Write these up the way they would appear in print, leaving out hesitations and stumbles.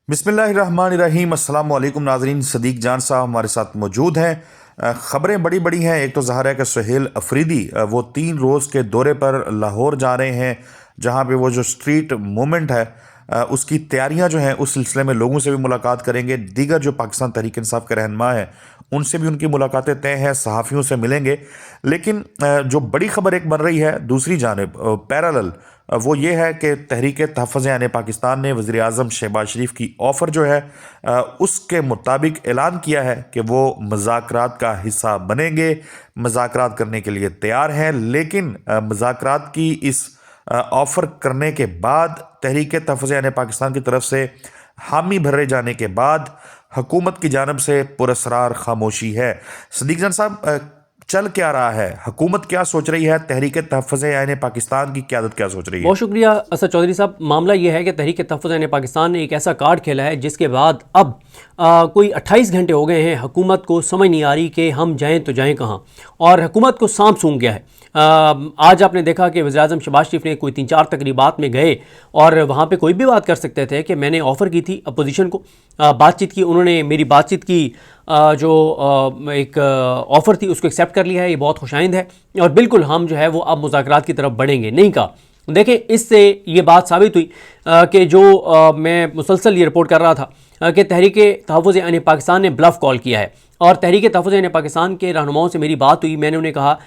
बिस्मिल्लाहिर्रहमानिर्रहीम। अस्सलाम वालेकुम नाज़रीन। सदीक जान साहब हमारे साथ मौजूद हैं। ख़बरें बड़ी बड़ी हैं। एक तो ज़ाहिर है कि सुहेल अफरीदी वो 3 रोज़ के दौरे पर लाहौर जा रहे हैं, जहां पे वो जो स्ट्रीट मूवमेंट है उसकी तैयारियां जो हैं उस सिलसिले में लोगों से भी मुलाकात करेंगे। दीगर जो पाकिस्तान तहरीक इंसाफ के रहनुमा हैं उनसे भी उनकी मुलाकातें तय हैं, सहाफ़ियों से मिलेंगे। लेकिन जो बड़ी खबर एक बन रही है दूसरी जानिब पैरेलल, वो ये है कि तहरीक तहफ़्फ़ुज़ यानी पाकिस्तान ने वज़ीर आज़म शहबाज शरीफ की ऑफ़र जो है उसके मुताबिक ऐलान किया है कि वो मुज़ाकरात का हिस्सा बनेंगे, मुज़ाकरात करने के लिए तैयार हैं। लेकिन मुज़ाकरात की इस ऑफ़र करने के बाद तहरीक तहफ़्फ़ुज़ यानी पाकिस्तान की तरफ से हामी भरे जाने के बाद हुकूमत की जानिब से पुरस्रार खामोशी है। सदीक जान साहब, चल क्या रहा है, हुकूमत क्या सोच रही है, तहरीक तहफ़्फ़ुज़ यानी पाकिस्तान की क़यादत क्या सोच रही है? बहुत शुक्रिया असद चौधरी साहब। मामला ये है कि तहरीक तहफ़्फ़ुज़ यानी पाकिस्तान ने एक ऐसा कार्ड खेला है जिसके बाद अब कोई 28 घंटे हो गए हैं, हुकूमत को समझ नहीं आ रही कि हम जाएं तो जाएं कहाँ, और हुकूमत को सांप सूंघ गया है। आज आपने देखा कि वज़ीर आज़म शहबाज शरीफ ने कोई 3-4 तकरीबात में गए और वहाँ पे कोई भी बात कर सकते थे कि मैंने ऑफ़र की थी अपोजिशन को, बातचीत की, उन्होंने मेरी बातचीत की जो एक ऑफ़र थी उसको एक्सेप्ट कर लिया है, ये बहुत खुशाइंद है और बिल्कुल हम जो है वो अब मुज़ाकरात की तरफ बढ़ेंगे। नहीं कहा। देखें, इससे ये बात साबित हुई कि जो मैं मुसलसल ये रिपोर्ट कर रहा था कि तहरीक तहफ़्फ़ुज़ यानी पाकिस्तान ने ब्लफ कॉल किया है। और तहरीक तहफ़्फ़ुज़ यानी पाकिस्तान के रहनुमाओं से मेरी बात हुई, मैंने उन्हें कहा,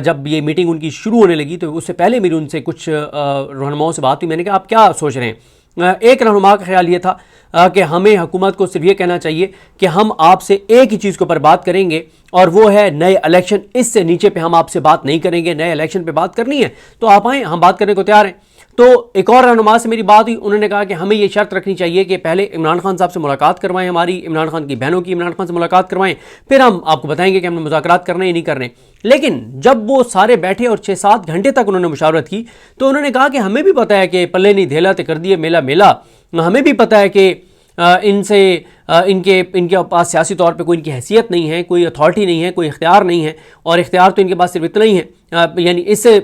जब ये मीटिंग उनकी शुरू होने लगी तो उससे पहले मेरी उनसे कुछ रहनुमाओं से बात हुई। मैंने कहा आप क्या सोच रहे हैं? एक रहनुमा का ख्याल ये था कि हमें हुकूमत को सिर्फ ये कहना चाहिए कि हम आपसे एक ही चीज़ के ऊपर बात करेंगे और वो है नए इलेक्शन। इससे नीचे पे हम आपसे बात नहीं करेंगे। नए इलेक्शन पे बात करनी है तो आप आएँ, हम बात करने को तैयार हैं। तो एक और रहनुमा से मेरी बात हुई, उन्होंने कहा कि हमें ये शर्त रखनी चाहिए कि पहले इमरान खान साहब से मुलाकात करवाएं, हमारी इमरान खान की बहनों की इमरान खान से मुलाकात करवाएं, फिर हम आपको बताएंगे कि हमने मुज़ाकरात करने या नहीं करने। लेकिन जब वो सारे बैठे और 6-7 घंटे तक उन्होंने मुशावरत की तो उन्होंने कहा कि हमें भी पता है कि पल्ले नहीं धेला तो कर दिए मेला मेला, हमें भी पता है कि इनसे इनके पास सियासी तौर पे कोई इनकी हैसियत नहीं है, कोई अथॉरिटी नहीं है, कोई इख्तियार नहीं है, और इख्तियार तो इनके पास सिर्फ इतना ही है, यानी इससे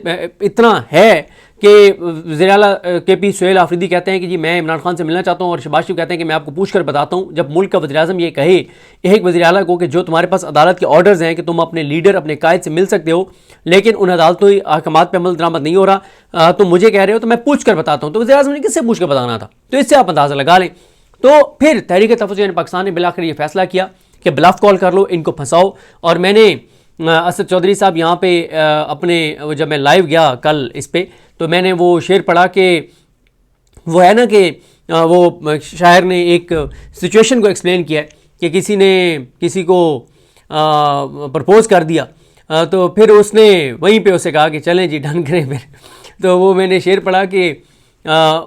इतना है कि वज़ीर आला KP सुहेल आफरीदी कहते हैं कि जी मैं इमरान खान से मिलना चाहता हूँ, और शहबाज शरीफ कहते हैं कि मैं आपको पूछ कर बताता हूँ। जब मुल्क का वज़ीर आज़म ये कहे एक वज़ीर आला को कि जो तुम्हारे पास अदालत के ऑर्डर्स हैं कि तुम अपने लीडर अपने कायद से मिल सकते हो, लेकिन उन अदालतों अहकामात पर अमल दरामद नहीं हो रहा, तो मुझे कह रहे हो तो मैं पूछ कर बताता हूँ। तो वज़ीर आज़म ने किससे पूछ कर बताना था? तो इससे आप अंदाज़ा लगा लें। तो फिर तहरीक तहफ़्फ़ुज़ यानी पाकिस्तान ने बिलाखिर ये फैसला किया कि ब्लफ कॉल कर लो, इनको फंसाओ। और मैंने असद चौधरी साहब यहाँ पे अपने जब मैं लाइव गया कल इस पे, तो मैंने वो शेर पढ़ा कि वो है ना कि वो शायर ने एक सिचुएशन को एक्सप्लेन किया है कि किसी ने किसी को प्रपोज़ कर दिया, तो फिर उसने वहीं पे उसे कहा कि चलें जी डन करें फिर। तो वो मैंने शेर पढ़ा कि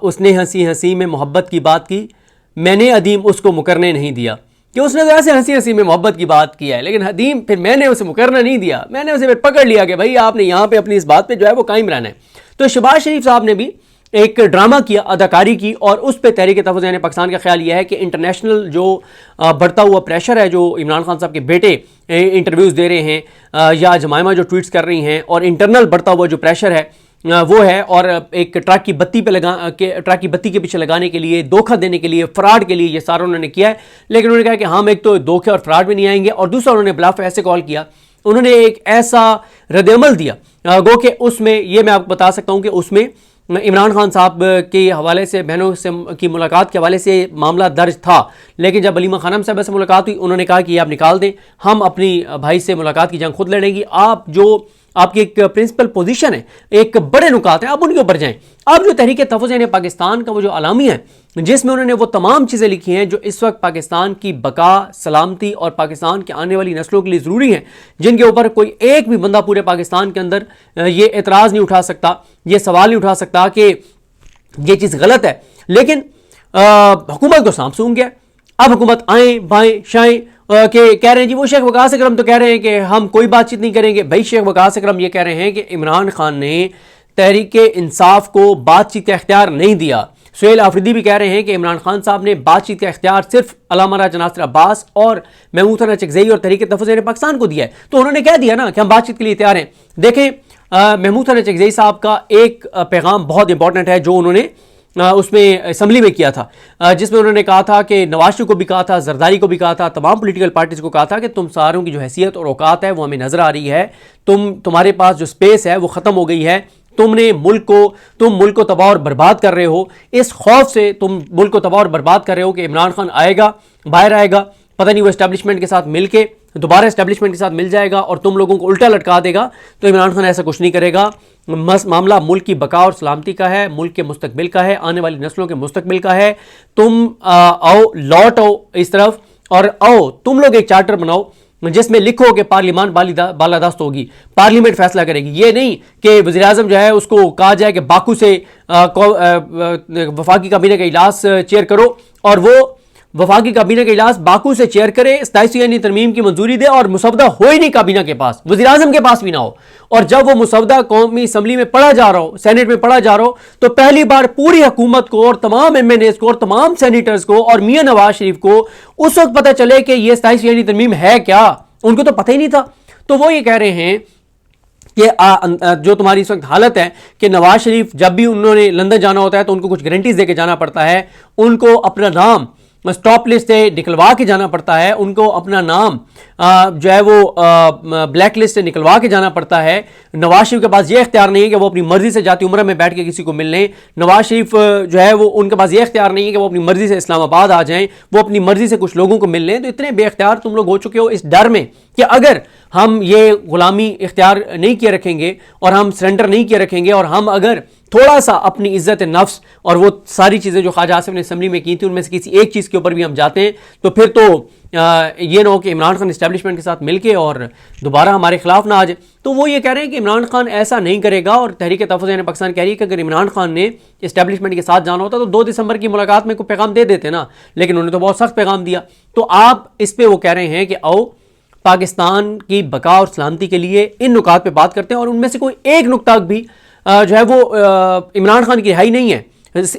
उसने हंसी हंसी में मोहब्बत की बात की, मैंने अदीम उसको मुकरने नहीं दिया। कि उसने तो ऐसे हंसी हंसी में मोहब्बत की बात किया है, लेकिन अदीम फिर मैंने उसे मुकरना नहीं दिया, मैंने उसे फिर पकड़ लिया कि भाई आपने यहाँ पे अपनी इस बात पे जो है वो कायम रहना है। तो शहबाज शरीफ साहब ने भी एक ड्रामा किया, अदाकारी की, और उस पर तहरीक तहफ़्फ़ुज़ यानी पाकिस्तान का ख्याल यह है कि इंटरनेशनल जो बढ़ता हुआ प्रेशर है, जो इमरान खान साहब के बेटे इंटरव्यूज़ दे रहे हैं या जमाइमा जो ट्वीट्स कर रही हैं, और इंटरनल बढ़ता हुआ जो प्रेशर है वो है, और एक ट्रक की बत्ती पे ट्रक की बत्ती के पीछे लगाने के लिए, धोखा देने के लिए, फ्रॉड के लिए ये सारा उन्होंने किया है। लेकिन उन्होंने कहा कि हम एक तो धोखे और फ्रॉड में नहीं आएंगे, और दूसरा उन्होंने ब्लफ ऐसे कॉल किया, उन्होंने एक ऐसा रद्द-ए-अमल दिया गो कि उसमें ये मैं आपको बता सकता हूँ कि उसमें इमरान खान साहब के हवाले से, बहनों से की मुलाकात के हवाले से मामला दर्ज था। लेकिन जब अलीमा खानम साहब से मुलाकात हुई, उन्होंने कहा कि आप निकाल दें, हम अपनी भाई से मुलाकात की जंग खुद लड़ेंगी, आप जो आपकी एक प्रिंसिपल पोजीशन है, एक बड़े नुकात हैं, आप उनके ऊपर जाएं। अब जो तहरीक तहफ़्फ़ुज़ यानी पाकिस्तान का वो जो अलामी है, जिसमें उन्होंने वो तमाम चीज़ें लिखी हैं जो इस वक्त पाकिस्तान की बका, सलामती और पाकिस्तान के आने वाली नस्लों के लिए ज़रूरी हैं, जिनके ऊपर कोई एक भी बंदा पूरे पाकिस्तान के अंदर ये एतराज़ नहीं उठा सकता, ये सवाल नहीं उठा सकता कि ये चीज़ गलत है। लेकिन हुकूमत को सांप सूंघ गया। अब हुकूमत आएँ बाएँ शाएँ के कह रहे हैं जी वो शेख वकास अकरम तो कह रहे हैं कि हम कोई बातचीत नहीं करेंगे। भाई शेख वकास अकरम ये कह रहे हैं कि इमरान खान ने तहरीक इंसाफ को बातचीत का इख्तियार नहीं दिया। सुहेल आफरीदी भी कह रहे हैं कि इमरान खान साहब ने बातचीत का इख्तियार सिर्फ अल्लामा राजा नासिर अब्बास और महमूद हसन चकज़ई और तहरीक तहफ़्फ़ुज़ यानी पाकिस्तान को दिया है। तो उन्होंने कह दिया ना कि हम बातचीत के लिए तैयार हैं। देखें, महमूद हसन चकज़ई साहब का एक पैगाम बहुत इंपॉर्टेंट है जो उन्होंने उसमें असम्बली में किया था, जिसमें उन्होंने कहा था कि नवाज शरीफ को भी कहा था, जरदारी को भी कहा था, तमाम पॉलिटिकल पार्टीज को कहा था कि तुम सारों की जो हैसियत और औकात है वो हमें नजर आ रही है, तुम्हारे पास जो स्पेस है वो खत्म हो गई है, तुम मुल्क को तबाह और बर्बाद कर रहे हो, इस खौफ से तुम मुल्क को तबाह और बर्बाद कर रहे हो कि इमरान खान आएगा, बाहर आएगा, पता नहीं वो एस्टेब्लिशमेंट के साथ मिलके दोबारा एस्टेब्लिशमेंट के साथ मिल जाएगा और तुम लोगों को उल्टा लटका देगा। तो इमरान खान ऐसा कुछ नहीं करेगा। मामला मुल्क की बका और सलामती का है, मुल्क के मुस्तकबिल का है, आने वाली नस्लों के मुस्तकबिल का है। तुम आओ, लौट आओ इस तरफ और आओ तुम लोग एक चार्टर बनाओ जिसमें लिखो कि पार्लियामान बालादस्त होगी, पार्लियामेंट फैसला करेगी। ये नहीं कि वज़ीर-ए-आज़म जो है उसको कहा जाए कि बाकू से वफाकी काबीना का इजलास चेयर करो और वो वफाकी काबीना का इजलास बाकू से चेयर करे, 27 तरमीम की मंजूरी दे और मुसवदा हो ही नहीं काबीना के पास, वज़ीर-ए-आज़म के पास भी ना हो। और जब वो मुसवदा कौमी असम्बली में पढ़ा जा रहा हो, सेनेट में पढ़ा जा रहा हो, तो पहली बार पूरी हुकूमत को और तमाम MNAs को और तमाम सेनेटर्स को और मियां नवाज शरीफ को उस वक्त पता चले कि ये 27 तरमीम है क्या। उनको तो पता ही नहीं था। तो वो ये कह रहे हैं कि जो तुम्हारी इस वक्त हालत है कि नवाज शरीफ जब भी उन्होंने लंदन जाना होता है तो उनको कुछ गारंटीज देके जाना पड़ता है, उनको अपना नाम स्टॉप लिस्ट से निकलवा के जाना पड़ता है, उनको अपना नाम जो है वो ब्लैक लिस्ट से निकलवा के जाना पड़ता है। नवाज शरीफ के पास ये इख्तियार नहीं है कि वो अपनी मर्जी से जाती उम्र में बैठ के किसी को मिल लें। नवाज शरीफ जो है वो उनके पास ये इख्तियार नहीं है कि वो अपनी मर्जी से इस्लामाबाद आ जाएं, वो अपनी मर्जी से कुछ लोगों को मिल लें। तो इतने बेख्तियार तुम लोग हो चुके हो इस डर में कि अगर हम ये गुलामी इख्तियार नहीं किए रखेंगे और हम सरेंडर नहीं किए रखेंगे और हम अगर थोड़ा सा अपनी इज्जत नफ्स और वो सारी चीज़ें जो ख्वाजा आसिफ ने असम्बली में की थी उनमें से किसी एक चीज़ के ऊपर भी हम जाते हैं तो फिर तो ये ना हो कि इमरान खान इस्टेब्लिशमेंट के साथ मिलके और दोबारा हमारे खिलाफ ना आ जाए। तो वो ये कह रहे हैं कि इमरान खान ऐसा नहीं करेगा और तहरीक तहफ़्फ़ुज़ पाकिस्तान कह रही है कि अगर इमरान खान ने इस्टेब्लिशमेंट के साथ जाना होता तो 2 दिसंबर की मुलाकात में कोई पैगाम दे देते ना, लेकिन उन्होंने तो बहुत सख्त पैगाम दिया। तो आप इस पर वो कह रहे हैं कि आओ पाकिस्तान की बका और सलामती के लिए इन नुकात पर बात करते हैं और उनमें से कोई एक नुकता भी जो है वो इमरान खान की रिहाई नहीं है,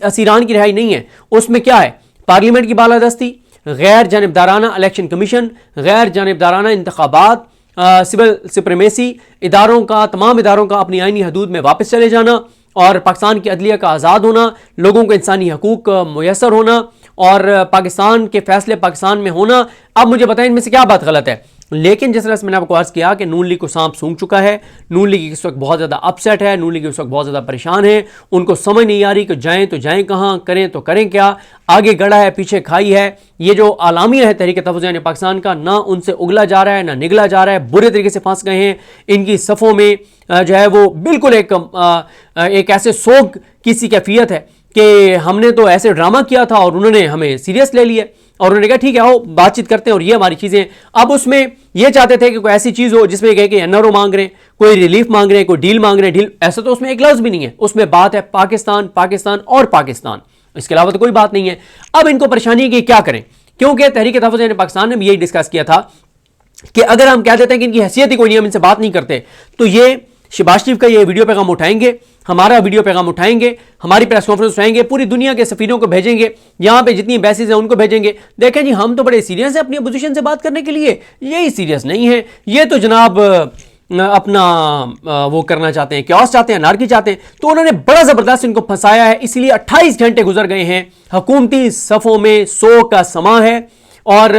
असीरान की रिहाई नहीं है। उसमें क्या है? पार्लियामेंट की बालादस्ती, गैर जानिबदाराना इलेक्शन कमीशन, गैर जानिबदाराना इंतखाबात, सिविल सुप्रीमेसी, तमाम इदारों का अपनी आईनी हदूद में वापस चले जाना और पाकिस्तान की अदलिया का आज़ाद होना, लोगों को इंसानी हकूक मुयसर होना और पाकिस्तान के फैसले पाकिस्तान में होना। अब मुझे बताएं इनमें से क्या बात गलत है? लेकिन जिस तरह से मैंने आपको अर्ज किया कि नून लीग को सांप सूंघ चुका है, नून लीग इस वक्त बहुत ज़्यादा अपसेट है, नून लीग इस वक्त बहुत ज़्यादा परेशान है, उनको समझ नहीं आ रही कि जाएं तो जाएं कहाँ, करें तो करें क्या, आगे गड़ा है पीछे खाई है। ये जो आलामिया है तहरीक तहफ़्फ़ुज़ पाकिस्तान का, ना उनसे उगला जा रहा है ना निगला जा रहा है, बुरे तरीके से फंस गए हैं। इनकी सफ़ों में जो है वो बिल्कुल एक ऐसे सोग की सी कैफियत है कि हमने तो ऐसे ड्रामा किया था और उन्होंने हमें सीरियस ले लिया और उन्होंने कहा ठीक है आओ बातचीत करते हैं और ये हमारी चीज़ें। अब उसमें ये चाहते थे कि कोई ऐसी चीज़ हो जिसमें कहे कि NRO मांग रहे हैं, कोई रिलीफ मांग रहे हैं, कोई डील मांग रहे हैं, डील ऐसा तो उसमें एक लफ्ज़ भी नहीं है। उसमें बात है पाकिस्तान, पाकिस्तान और पाकिस्तान, इसके अलावा तो कोई बात नहीं है। अब इनको परेशानी है कि क्या करें, क्योंकि तहरीक तहफ़्फ़ुज़ पाकिस्तान ने भी यही डिस्कस किया था कि अगर हम कह देते हैं कि इनकी हैसियत ही कोई नहीं, हम इनसे बात नहीं करते, तो ये शहबाज शरीफ का ये वीडियो पैगाम उठाएंगे, हमारा वीडियो पैगाम उठाएंगे, हमारी प्रेस कॉन्फ्रेंस उठाएंगे, पूरी दुनिया के सफ़ीरों को भेजेंगे, यहाँ पे जितनी एम्बेसीज हैं उनको भेजेंगे। देखें जी हम तो बड़े सीरियस हैं अपनी अपोजिशन से बात करने के लिए, यही सीरियस नहीं है, ये तो जनाब अपना वो करना चाहते हैं, क्योस चाहते हैं, नारकी चाहते हैं। तो उन्होंने बड़ा ज़बरदस्त इनको फंसाया है, इसलिए 28 घंटे गुजर गए हैं, हुकूमती सफ़ों में 100 का समा है और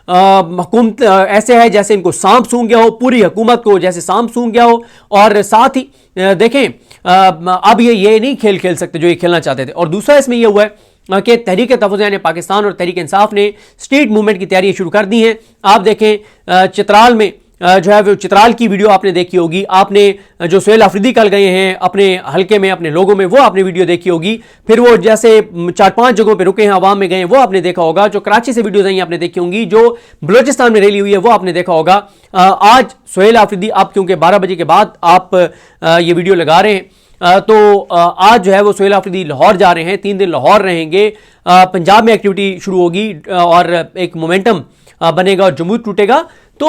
हुकूमत ऐसे है जैसे इनको सांप सूंघ गया हो, पूरी हुकूमत को जैसे सांप सूंघ गया हो। और साथ ही देखें अब ये नहीं खेल खेल सकते जो ये खेलना चाहते थे। और दूसरा इसमें यह हुआ है कि तहरीक तहफ़्फ़ुज़ पाकिस्तान और तहरीक इंसाफ ने स्ट्रीट मूवमेंट की तैयारी शुरू कर दी हैं। आप देखें चित्राल में जो है वो चित्राल की वीडियो आपने देखी होगी, आपने जो सुहेल अफरीदी कल गए हैं अपने हल्के में अपने लोगों में, वो आपने वीडियो देखी होगी। फिर वो जैसे 4-5 जगहों पे रुके हैं, आवाम में गए हैं, वो आपने देखा होगा। जो कराची से वीडियोज़ आई आपने देखी होंगी, जो बलोचिस्तान में रैली हुई है वो आपने देखा होगा। आज सुहेल अफरीदी, आप क्योंकि 12 बजे के बाद आप ये वीडियो लगा रहे हैं, तो आज जो है वो सुहेल अफरीदी लाहौर जा रहे हैं, 3 दिन लाहौर रहेंगे। पंजाब में एक्टिविटी शुरू होगी और एक मोमेंटम बनेगा और जमूत टूटेगा। तो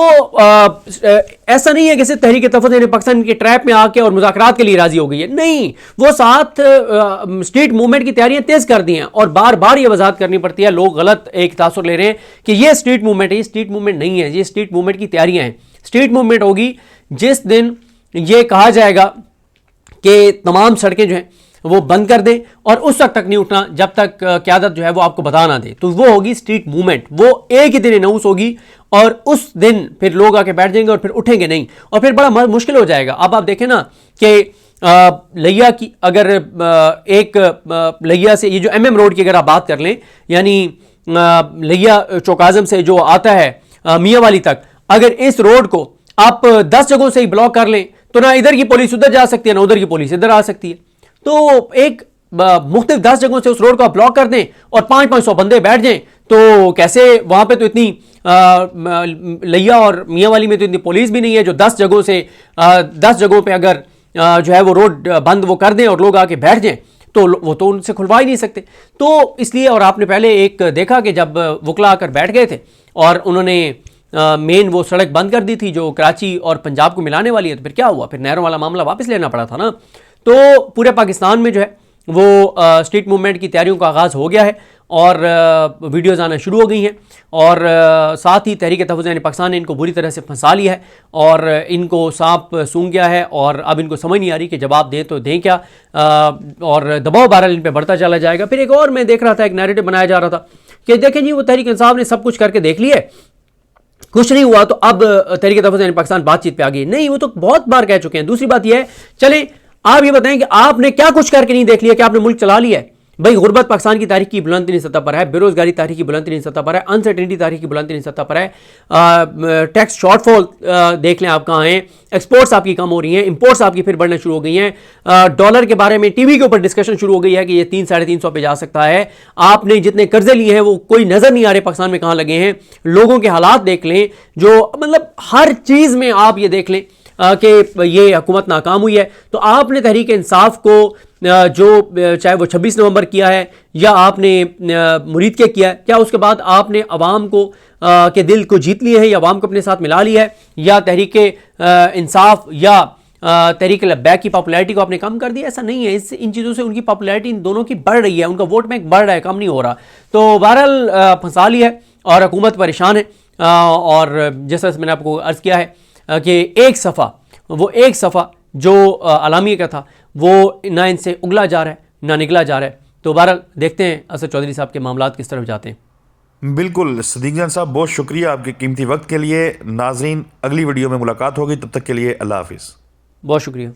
ऐसा नहीं है कि सिर्फ तहरीक तहफ़्फ़ुज़ पाकिस्तान के ट्रैप में आके और मुज़ाकरात के लिए राजी हो गई है, नहीं, वो साथ स्ट्रीट मूवमेंट की तैयारियां तेज कर दी हैं। और बार बार ये वजाहत करनी पड़ती है, लोग गलत एक तासुर ले रहे हैं कि ये स्ट्रीट मूवमेंट है, ये स्ट्रीट मूवमेंट नहीं है, ये स्ट्रीट मूवमेंट की तैयारियां हैं। स्ट्रीट मूवमेंट होगी जिस दिन ये कहा जाएगा कि तमाम सड़कें जो हैं वो बंद कर दें और उस वक्त तक नहीं उठना जब तक क़यादत जो है वो आपको बता ना दे। तो वो होगी स्ट्रीट मूवमेंट, वो एक ही दिन अनाउंस होगी और उस दिन फिर लोग आके बैठ जाएंगे और फिर उठेंगे नहीं और फिर बड़ा मुश्किल हो जाएगा। अब आप देखें ना कि लिया की अगर एक लिया से ये जो MM रोड की अगर आप बात कर लें, यानी लिया चौकाज़म से जो आता है मियाँ वाली तक, अगर इस रोड को आप 10 जगहों से ही ब्लॉक कर लें तो ना इधर की पुलिस उधर जा सकती है ना उधर की पुलिस इधर आ सकती है। तो एक मुख्तलिफ 10 जगहों से उस रोड को आप ब्लॉक कर दें और 500 बंदे बैठ जाएं तो कैसे, वहां पे तो इतनी लिया और मियाँ वाली में तो इतनी पुलिस भी नहीं है जो 10 जगहों से 10 जगहों पे अगर जो है वो रोड बंद वो कर दें और लोग आके बैठ जाएं तो वो तो उनसे खुलवा ही नहीं सकते। तो इसलिए, और आपने पहले एक देखा कि जब वकला आकर बैठ गए थे और उन्होंने मेन वो सड़क बंद कर दी थी जो कराची और पंजाब को मिलाने वाली है, तो फिर क्या हुआ, फिर नहरों वाला मामला वापस लेना पड़ा था ना। तो पूरे पाकिस्तान में जो है वो स्ट्रीट मूवमेंट की तैयारियों का आगाज़ हो गया है और वीडियोज़ आना शुरू हो गई हैं और साथ ही तहरीक तहफ़्फ़ुज़ पाकिस्तान ने इनको बुरी तरह से फंसा लिया है और इनको सांप सूंघ गया है और अब इनको समझ नहीं आ रही कि जवाब दें तो दें क्या, और दबाव बहरहाल इन पर बढ़ता चला जाएगा। फिर एक और मैं देख रहा था, एक नैरेटिव बनाया जा रहा था कि देखें जी वो तहरीक इंसाफ ने सब कुछ करके देख लिया, कुछ नहीं हुआ तो अब तहरीक तहफ़्फ़ुज़ पाकिस्तान बातचीत पे आ गई। नहीं, वो तो बहुत बार कह चुके हैं। दूसरी बात यह है, चलें आप ये बताएं कि आपने क्या कुछ करके नहीं देख लिया कि आपने मुल्क चला लिया है। भाई गुर्बत पाकिस्तान की तारीख की बुलंद तरीन सतह पर है, बेरोजगारी तारीख की बुलंद तरीन सतह पर है, अनसर्टेनिटी तारीख की बुलंद तरीन सतह पर है, टैक्स शॉर्टफॉल देख लें आप कहाँ हैं, एक्सपोर्ट्स आपकी कम हो रही हैं, इंपोर्ट्स आपकी फिर बढ़ना शुरू हो गई हैं, डॉलर के बारे में टीवी के ऊपर डिस्कशन शुरू हो गई है कि ये 300-350 पे जा सकता है। आपने जितने कर्जे लिए हैं वो कोई नजर नहीं आ रहे पाकिस्तान में कहाँ लगे हैं। लोगों के हालात देख लें, जो मतलब हर चीज में आप ये देख लें कि ये हुकूमत नाकाम हुई है। तो आपने तहरीक इंसाफ को जो चाहे वो 26 नवंबर किया है या आपने मुरीद के किया है, क्या उसके बाद आपने अवाम को के दिल को जीत लिए हैं या अवाम को अपने साथ मिला लिया है, या तहरीक इंसाफ या तहरीक लब्बैक की पॉपुलैरिटी को आपने कम कर दिया? ऐसा नहीं है। इन चीज़ों से उनकी पॉपुलैरिटी इन दोनों की बढ़ रही है, उनका वोट बैंक बढ़ रहा है, कम नहीं हो रहा। तो बहरहाल फंसा लिया है और हुकूमत परेशान है। और जैसा मैंने आपको अर्ज़ किया है कि एक सफ़ा जो आलामी का था वो ना इनसे उगला जा रहा है ना निकला जा रहा है। तो बहरहाल देखते हैं असद चौधरी साहब के मामलात किस तरफ जाते हैं। बिल्कुल सदीक जान साहब, बहुत शुक्रिया आपके कीमती वक्त के लिए। नाजरीन, अगली वीडियो में मुलाकात होगी, तब तक के लिए अल्लाह हाफिज़। बहुत शुक्रिया।